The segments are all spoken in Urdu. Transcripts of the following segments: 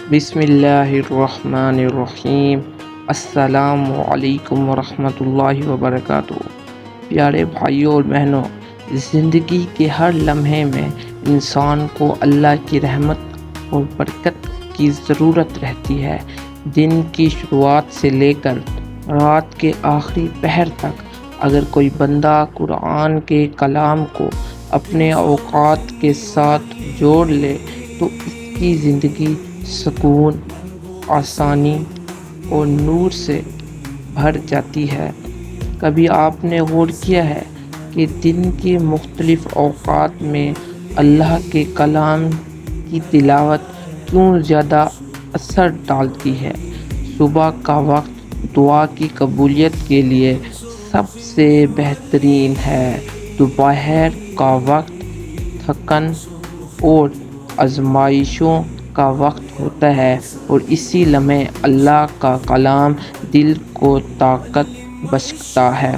بسم اللہ الرحمن الرحیم۔ السلام علیکم ورحمۃ اللہ وبرکاتہ۔ پیارے بھائیوں اور بہنوں، زندگی کے ہر لمحے میں انسان کو اللہ کی رحمت اور برکت کی ضرورت رہتی ہے۔ دن کی شروعات سے لے کر رات کے آخری پہر تک اگر کوئی بندہ قرآن کے کلام کو اپنے اوقات کے ساتھ جوڑ لے تو اس کی زندگی سکون، آسانی اور نور سے بھر جاتی ہے۔ کبھی آپ نے غور کیا ہے کہ دن کے مختلف اوقات میں اللہ کے کلام کی تلاوت کیوں زیادہ اثر ڈالتی ہے؟ صبح کا وقت دعا کی قبولیت کے لیے سب سے بہترین ہے۔ دوپہر کا وقت تھکن اور آزمائشوں کا وقت ہوتا ہے اور اسی لمحے اللہ کا کلام دل کو طاقت بخشتا ہے۔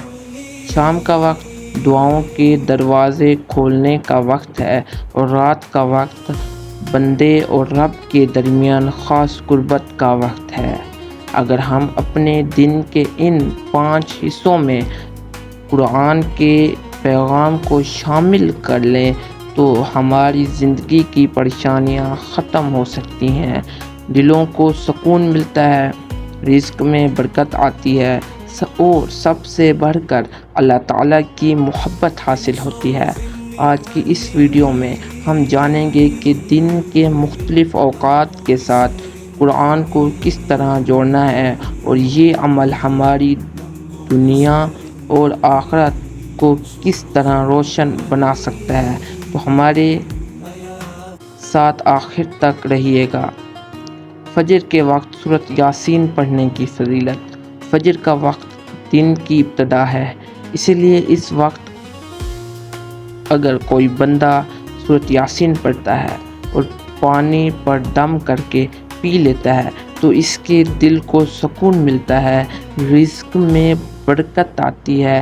شام کا وقت دعاؤں کے دروازے کھولنے کا وقت ہے اور رات کا وقت بندے اور رب کے درمیان خاص قربت کا وقت ہے۔ اگر ہم اپنے دن کے ان 5 حصوں میں قرآن کے پیغام کو شامل کر لیں تو ہماری زندگی کی پریشانیاں ختم ہو سکتی ہیں، دلوں کو سکون ملتا ہے، رزق میں برکت آتی ہے اور سب سے بڑھ کر اللہ تعالیٰ کی محبت حاصل ہوتی ہے۔ آج کی اس ویڈیو میں ہم جانیں گے کہ دن کے مختلف اوقات کے ساتھ قرآن کو کس طرح جوڑنا ہے اور یہ عمل ہماری دنیا اور آخرت کو کس طرح روشن بنا سکتا ہے، تو ہمارے ساتھ آخر تک رہیے گا۔ فجر کے وقت سورۃ یاسین پڑھنے کی فضیلت۔ فجر کا وقت دن کی ابتدا ہے، اسی لیے اس وقت اگر کوئی بندہ سورۃ یاسین پڑھتا ہے اور پانی پر دم کر کے پی لیتا ہے تو اس کے دل کو سکون ملتا ہے، رزق میں برکت آتی ہے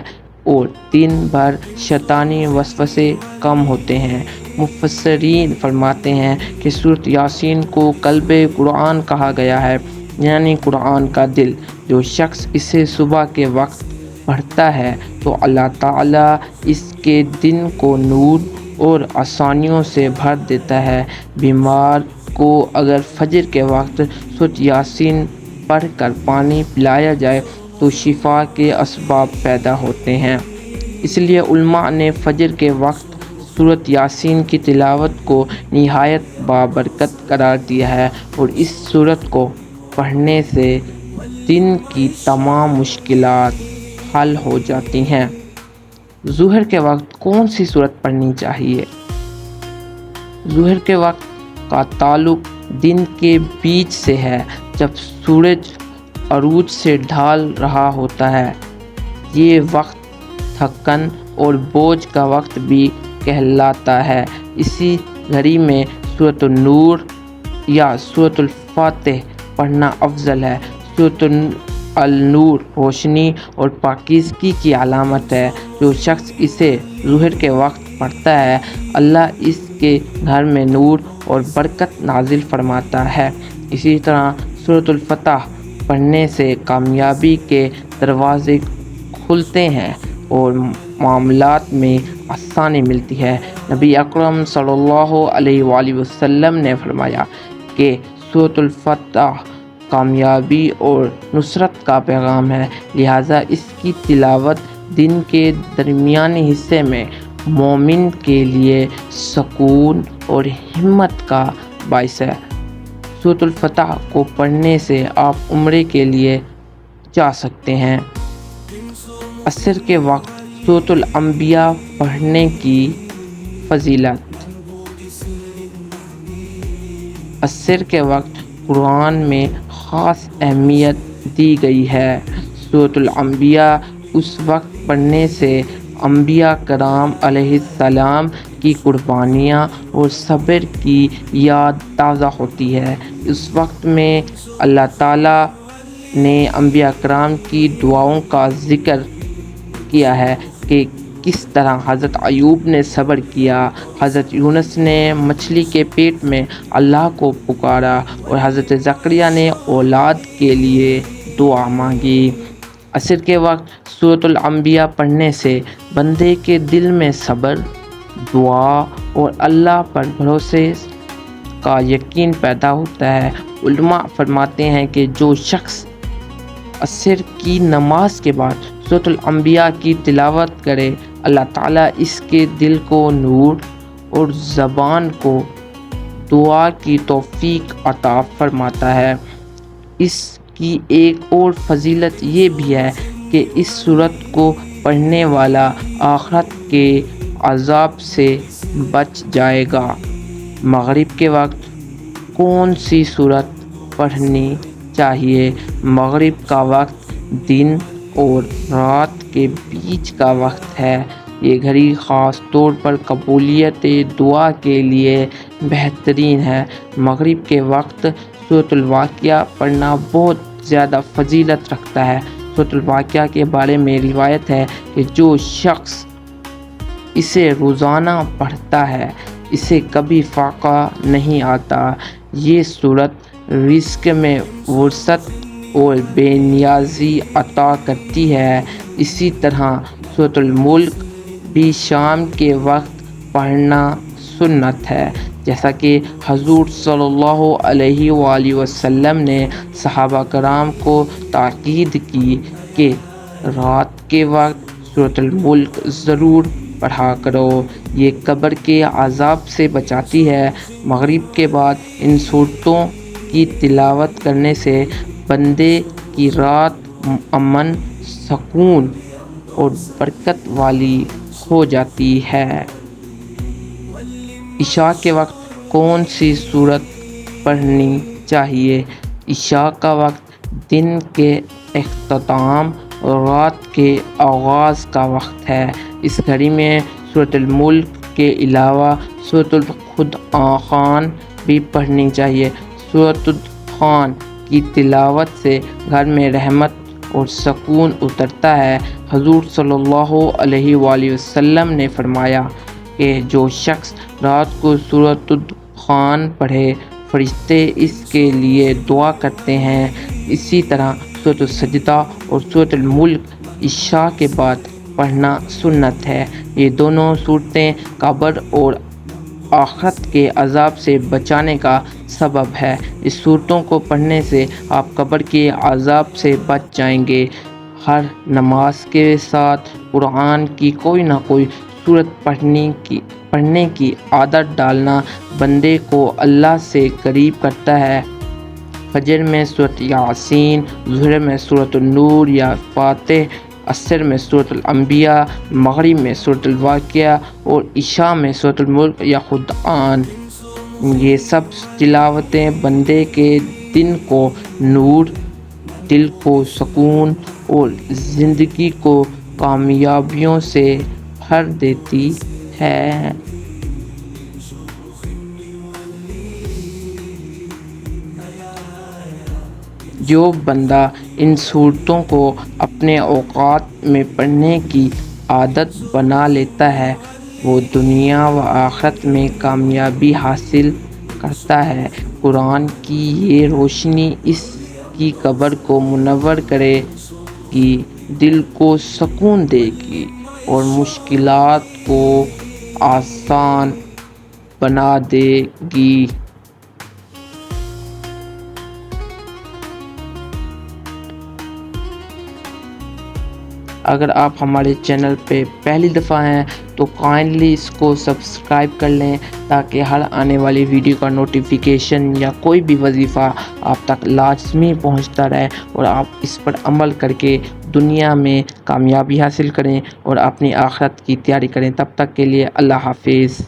اور دن بھر شیطانی وسوسے کم ہوتے ہیں۔ مفسرین فرماتے ہیں کہ سورۃ یاسین کو قلب قرآن کہا گیا ہے، یعنی قرآن کا دل۔ جو شخص اسے صبح کے وقت پڑھتا ہے تو اللہ تعالیٰ اس کے دن کو نور اور آسانیوں سے بھر دیتا ہے۔ بیمار کو اگر فجر کے وقت سورۃ یاسین پڑھ کر پانی پلایا جائے تو شفا کے اسباب پیدا ہوتے ہیں۔ اس لیے علماء نے فجر کے وقت سورۃ یاسین کی تلاوت کو نہایت بابرکت قرار دیا ہے اور اس سورت کو پڑھنے سے دن کی تمام مشکلات حل ہو جاتی ہیں۔ ظہر کے وقت کون سی سورت پڑھنی چاہیے؟ ظہر کے وقت کا تعلق دن کے بیچ سے ہے، جب سورج عروج سے ڈھال رہا ہوتا ہے۔ یہ وقت تھکن اور بوجھ کا وقت بھی کہلاتا ہے۔ اسی گھڑی میں سورۃ النور یا سورۃ الفاتح پڑھنا افضل ہے۔ سورۃ النور روشنی اور پاکیزگی کی علامت ہے۔ جو شخص اسے ظہر کے وقت پڑھتا ہے، اللہ اس کے گھر میں نور اور برکت نازل فرماتا ہے۔ اسی طرح سورۃ الفتح پڑھنے سے کامیابی کے دروازے کھلتے ہیں اور معاملات میں آسانی ملتی ہے۔ نبی اکرم صلی اللہ علیہ وآلہ وسلم نے فرمایا کہ سورۃ الفتح کامیابی اور نصرت کا پیغام ہے، لہٰذا اس کی تلاوت دن کے درمیانی حصے میں مومن کے لیے سکون اور ہمت کا باعث ہے۔ سورۃ الفتح کو پڑھنے سے آپ عمرے کے لیے جا سکتے ہیں۔ عصر کے وقت سورۃ الانبیاء پڑھنے کی فضیلت۔ عصر کے وقت قرآن میں خاص اہمیت دی گئی ہے۔ سورۃ الانبیاء اس وقت پڑھنے سے انبیاء کرام علیہ السلام کی قربانیاں اور صبر کی یاد تازہ ہوتی ہے۔ اس وقت میں اللہ تعالیٰ نے انبیاء کرام کی دعاؤں کا ذکر کیا ہے کہ کس طرح حضرت ایوب نے صبر کیا، حضرت یونس نے مچھلی کے پیٹ میں اللہ کو پکارا اور حضرت زکریا نے اولاد کے لیے دعا مانگی۔ عصر کے وقت سورۃ الانبیاء پڑھنے سے بندے کے دل میں صبر، دعا اور اللہ پر بھروسے کا یقین پیدا ہوتا ہے۔ علماء فرماتے ہیں کہ جو شخص عصر کی نماز کے بعد سورۃ الانبیاء کی تلاوت کرے، اللہ تعالیٰ اس کے دل کو نور اور زبان کو دعا کی توفیق عطا فرماتا ہے۔ اس کی ایک اور فضیلت یہ بھی ہے کہ اس سورت کو پڑھنے والا آخرت کے عذاب سے بچ جائے گا۔ مغرب کے وقت کون سی سورت پڑھنی چاہیے؟ مغرب کا وقت دن اور رات کے بیچ کا وقت ہے۔ یہ گھڑی خاص طور پر قبولیت دعا کے لیے بہترین ہے۔ مغرب کے وقت سورۃ الواقعہ پڑھنا بہت زیادہ فضیلت رکھتا ہے۔ سورۃ الواقعہ کے بارے میں روایت ہے کہ جو شخص اسے روزانہ پڑھتا ہے اسے کبھی فاقہ نہیں آتا۔ یہ سورت رزق میں وسعت اور بے نیازی عطا کرتی ہے۔ اسی طرح سورۃ الملک بھی شام کے وقت پڑھنا سنت ہے، جیسا کہ حضور صلی اللہ علیہ وآلہ وسلم نے صحابہ کرام کو تاکید کی کہ رات کے وقت سورۃ الملک ضرور پڑھا کرو، یہ قبر کے عذاب سے بچاتی ہے۔ مغرب کے بعد ان سورتوں کی تلاوت کرنے سے بندے کی رات امن، سکون اور برکت والی ہو جاتی ہے۔ عشاء کے وقت کون سی سورت پڑھنی چاہیے؟ عشاء کا وقت دن کے اختتام اور رات کے آغاز کا وقت ہے۔ اس گھڑی میں سورۃ الملک کے علاوہ سورۃ الدخان بھی پڑھنی چاہیے۔ سورۃ الدخان کی تلاوت سے گھر میں رحمت اور سکون اترتا ہے۔ حضور صلی اللہ علیہ وآلہ وسلم نے فرمایا کہ جو شخص رات کو سورۃ الدخان پڑھے فرشتے اس کے لیے دعا کرتے ہیں۔ اسی طرح سورۃ السجدہ اور سورۃ الملک عشاء کے بعد پڑھنا سنت ہے۔ یہ دونوں صورتیں قبر اور آخرت کے عذاب سے بچانے کا سبب ہے۔ اس صورتوں کو پڑھنے سے آپ قبر کے عذاب سے بچ جائیں گے۔ ہر نماز کے ساتھ قرآن کی کوئی نہ کوئی سورت پڑھنے کی عادت ڈالنا بندے کو اللہ سے قریب کرتا ہے۔ فجر میں سورۃ یاسین، ظہر میں سورۃ النور یا فاتح، عصر میں سورۃ الانبیاء، مغرب میں سورۃ الواقعہ اور عشاء میں سورۃ الملک یا قرآن۔ یہ سب تلاوتیں بندے کے دن کو نور، دل کو سکون اور زندگی کو کامیابیوں سے بھر دیتی ہے۔ جو بندہ ان صورتوں کو اپنے اوقات میں پڑھنے کی عادت بنا لیتا ہے وہ دنیا و آخرت میں کامیابی حاصل کرتا ہے۔ قرآن کی یہ روشنی اس کی قبر کو منور کرے گی، دل کو سکون دے گی اور مشکلات کو آسان بنا دے گی۔ اگر آپ ہمارے چینل پہ پہلی دفعہ ہیں تو کائنڈلی اس کو سبسکرائب کر لیں تاکہ ہر آنے والی ویڈیو کا نوٹیفیکیشن یا کوئی بھی وظیفہ آپ تک لازمی پہنچتا رہے اور آپ اس پر عمل کر کے دنیا میں کامیابی حاصل کریں اور اپنی آخرت کی تیاری کریں۔ تب تک کے لیے اللہ حافظ۔